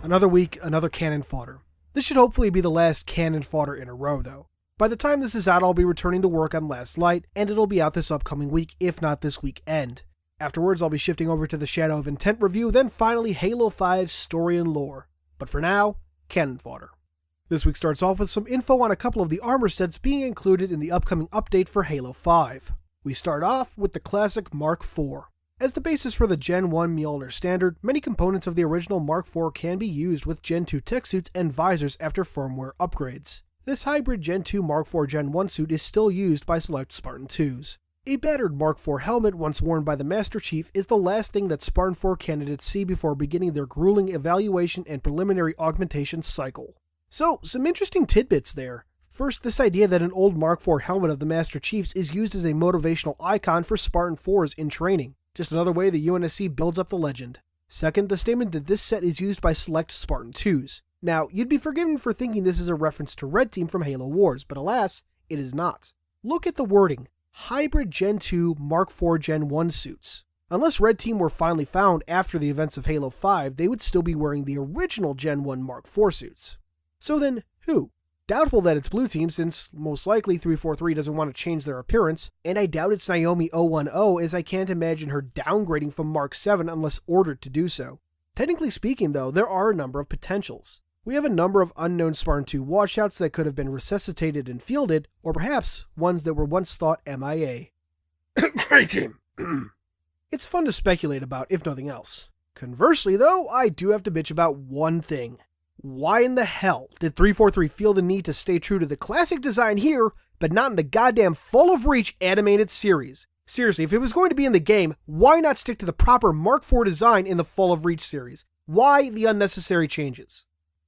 Another week, another Canon Fodder. This should hopefully be the last Canon Fodder in a row though. By the time this is out, I'll be returning to work on Last Light, and it'll be out this upcoming week, if not this weekend. Afterwards, I'll be shifting over to the Shadow of Intent review, then finally Halo 5's story and lore. But for now, Canon Fodder. This week starts off with some info on a couple of the armor sets being included in the upcoming update for Halo 5. We start off with the classic Mark IV. As the basis for the Gen 1 Mjolnir standard, many components of the original Mark IV can be used with Gen 2 tech suits and visors after firmware upgrades. This hybrid Gen 2 Mark IV Gen 1 suit is still used by select Spartan 2s. A battered Mark IV helmet once worn by the Master Chief is the last thing that Spartan 4 candidates see before beginning their grueling evaluation and preliminary augmentation cycle. So, some interesting tidbits there. First, this idea that an old Mark IV helmet of the Master Chief's is used as a motivational icon for Spartan 4s in training. Just another way the UNSC builds up the legend. Second, the statement that this set is used by select Spartan 2s. Now, you'd be forgiven for thinking this is a reference to Red Team from Halo Wars, but alas, it is not. Look at the wording, hybrid Gen 2 Mark IV Gen 1 suits. Unless Red Team were finally found after the events of Halo 5, they would still be wearing the original Gen 1 Mark IV suits. So then, who? Doubtful that it's Blue Team, since most likely 343 doesn't want to change their appearance, and I doubt it's Naomi 010, as I can't imagine her downgrading from Mark 7 unless ordered to do so. Technically speaking though, there are a number of potentials. We have a number of unknown Spartan 2 washouts that could have been resuscitated and fielded, or perhaps ones that were once thought MIA. Great team! It's fun to speculate about, if nothing else. Conversely though, I do have to bitch about one thing. Why in the hell did 343 feel the need to stay true to the classic design here, but not in the goddamn Fall of Reach animated series? Seriously, if it was going to be in the game, why not stick to the proper Mark IV design in the Fall of Reach series? Why the unnecessary changes?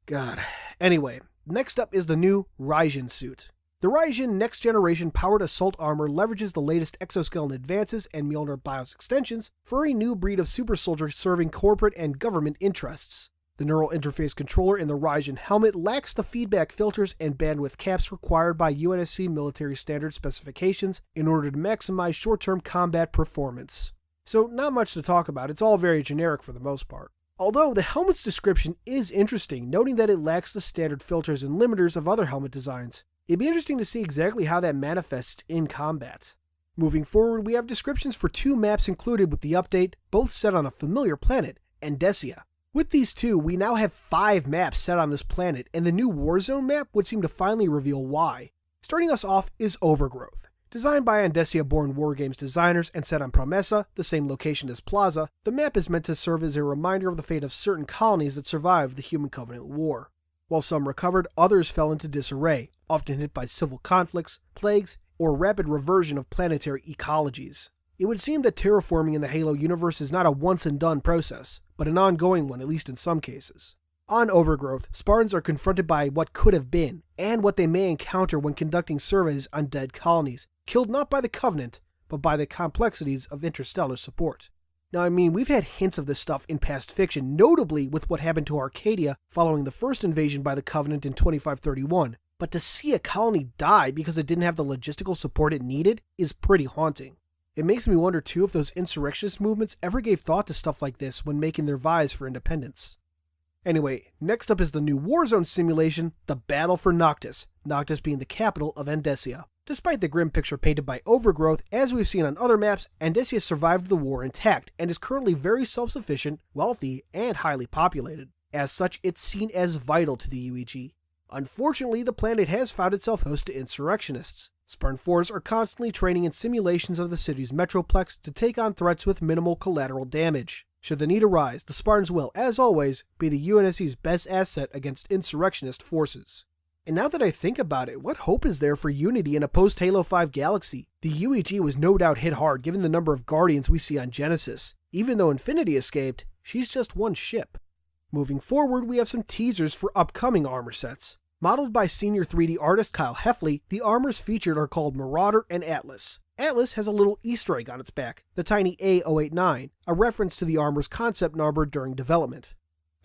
God. Anyway, next up is the new Raijin suit. The Raijin next generation powered assault armor leverages the latest exoskeleton advances and Mjolnir BIOS extensions for a new breed of super soldier serving corporate and government interests. The neural interface controller in the Raijin helmet lacks the feedback filters and bandwidth caps required by UNSC military standard specifications in order to maximize short-term combat performance. So not much to talk about, it's all very generic for the most part. Although the helmet's description is interesting, noting that it lacks the standard filters and limiters of other helmet designs. It'd be interesting to see exactly how that manifests in combat. Moving forward, we have descriptions for 2 maps included with the update, both set on a familiar planet, Endesia. With these 2, we now have 5 maps set on this planet, and the new Warzone map would seem to finally reveal why. Starting us off is Overgrowth. Designed by Endesia-born Wargames designers and set on Promessa, the same location as Plaza, the map is meant to serve as a reminder of the fate of certain colonies that survived the Human Covenant War. While some recovered, others fell into disarray, often hit by civil conflicts, plagues, or rapid reversion of planetary ecologies. It would seem that terraforming in the Halo universe is not a once-and-done process, but an ongoing one, at least in some cases. On Overgrowth, Spartans are confronted by what could have been, and what they may encounter when conducting surveys on dead colonies, killed not by the Covenant, but by the complexities of interstellar support. Now, I mean, we've had hints of this stuff in past fiction, notably with what happened to Arcadia following the first invasion by the Covenant in 2531, but to see a colony die because it didn't have the logistical support it needed is pretty haunting. It makes me wonder too if those insurrectionist movements ever gave thought to stuff like this when making their vies for independence. Anyway, next up is the new Warzone simulation, the Battle for Noctis, Noctis being the capital of Endesia. Despite the grim picture painted by Overgrowth, as we've seen on other maps, Endesia survived the war intact and is currently very self-sufficient, wealthy, and highly populated. As such, it's seen as vital to the UEG. Unfortunately, the planet has found itself host to insurrectionists. Spartan 4s are constantly training in simulations of the city's metroplex to take on threats with minimal collateral damage. Should the need arise, the Spartans will, as always, be the UNSC's best asset against insurrectionist forces. And now that I think about it, what hope is there for unity in a post-Halo 5 galaxy? The UEG was no doubt hit hard given the number of Guardians we see on Genesis. Even though Infinity escaped, she's just one ship. Moving forward, we have some teasers for upcoming armor sets. Modeled by senior 3D artist Kyle Heffley, the armors featured are called Marauder and Atlas. Atlas has a little Easter egg on its back, the tiny A089, a reference to the armor's concept number during development.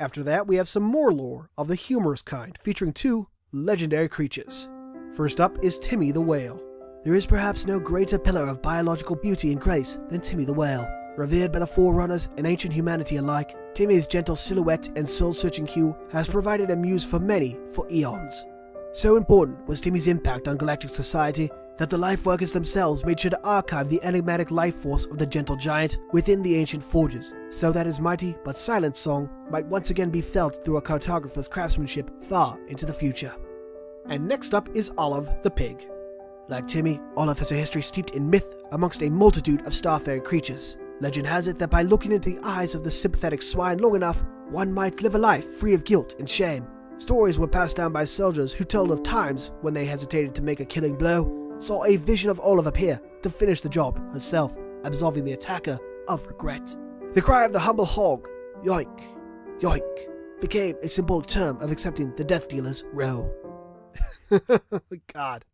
After that, we have some more lore of the humorous kind, featuring 2 legendary creatures. First up is Timmy the Whale. There is perhaps no greater pillar of biological beauty and grace than Timmy the Whale. Revered by the Forerunners and ancient humanity alike, Timmy's gentle silhouette and soul-searching hue has provided a muse for many for eons. So important was Timmy's impact on galactic society that the Lifeworkers themselves made sure to archive the enigmatic life force of the gentle giant within the ancient forges, so that his mighty but silent song might once again be felt through a cartographer's craftsmanship far into the future. And next up is Olive the pig. Like Timmy, Olive has a history steeped in myth amongst a multitude of starfaring creatures. Legend has it that by looking into the eyes of the sympathetic swine long enough, one might live a life free of guilt and shame. Stories were passed down by soldiers who told of times when they hesitated to make a killing blow, saw a vision of Olive appear to finish the job herself, absolving the attacker of regret. The cry of the humble hog, yoink, yoink, became a simple term of accepting the death dealer's role. God.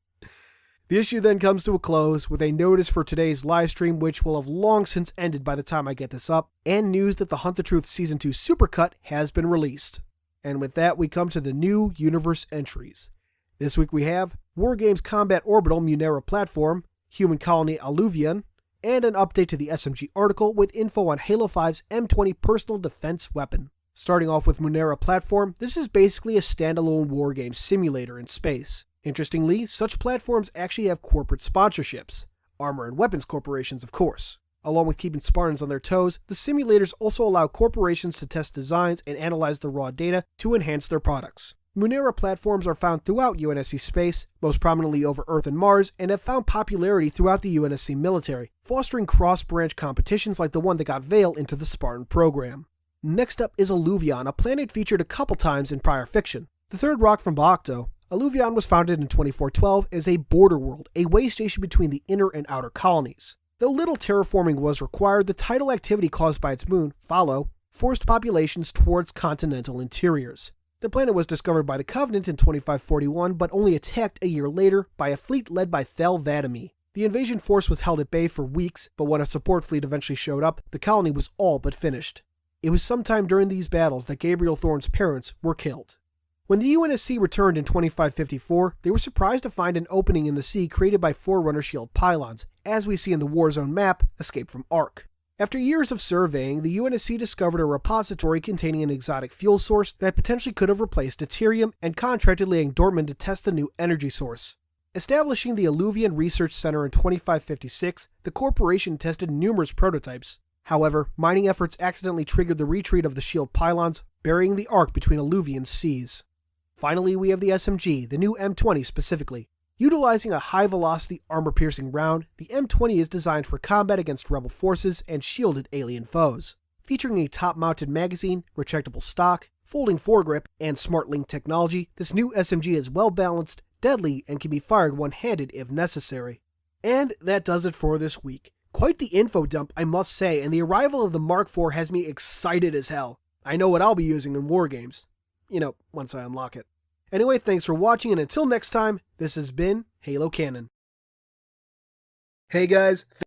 The issue then comes to a close with a notice for today's livestream, which will have long since ended by the time I get this up, and news that the Hunt the Truth Season 2 Supercut has been released. And with that, we come to the new universe entries. This week we have Wargames Combat Orbital Munera Platform, Human Colony Alluvion, and an update to the SMG article with info on Halo 5's M20 personal defense weapon. Starting off with Munera Platform, this is basically a standalone wargame simulator in space. Interestingly, such platforms actually have corporate sponsorships. Armor and weapons corporations, of course. Along with keeping Spartans on their toes, the simulators also allow corporations to test designs and analyze the raw data to enhance their products. Munera platforms are found throughout UNSC space, most prominently over Earth and Mars, and have found popularity throughout the UNSC military, fostering cross-branch competitions like the one that got Vale into the Spartan program. Next up is Alluvion, a planet featured a couple times in prior fiction. The third rock from Baacto, Alluvion was founded in 2412 as a border world, a way station between the inner and outer colonies. Though little terraforming was required, the tidal activity caused by its moon, Follow, forced populations towards continental interiors. The planet was discovered by the Covenant in 2541, but only attacked a year later by a fleet led by Thel Vadami. The invasion force was held at bay for weeks, but when a support fleet eventually showed up, the colony was all but finished. It was sometime during these battles that Gabriel Thorne's parents were killed. When the UNSC returned in 2554, they were surprised to find an opening in the sea created by Forerunner shield pylons, as we see in the Warzone map, Escape from Ark. After years of surveying, the UNSC discovered a repository containing an exotic fuel source that potentially could have replaced deuterium and contracted Lang Dortmund to test the new energy source. Establishing the Alluvion Research Center in 2556, the corporation tested numerous prototypes. However, mining efforts accidentally triggered the retreat of the shield pylons, burying the Ark between Alluvion's seas. Finally, we have the SMG, the new M20 specifically. Utilizing a high-velocity, armor-piercing round, the M20 is designed for combat against rebel forces and shielded alien foes. Featuring a top-mounted magazine, retractable stock, folding foregrip, and smart link technology, this new SMG is well-balanced, deadly, and can be fired one-handed if necessary. And that does it for this week. Quite the info dump, I must say, and the arrival of the Mark IV has me excited as hell. I know what I'll be using in wargames. Once I unlock it. Anyway, thanks for watching, and until next time, this has been Halo Canon. Hey guys.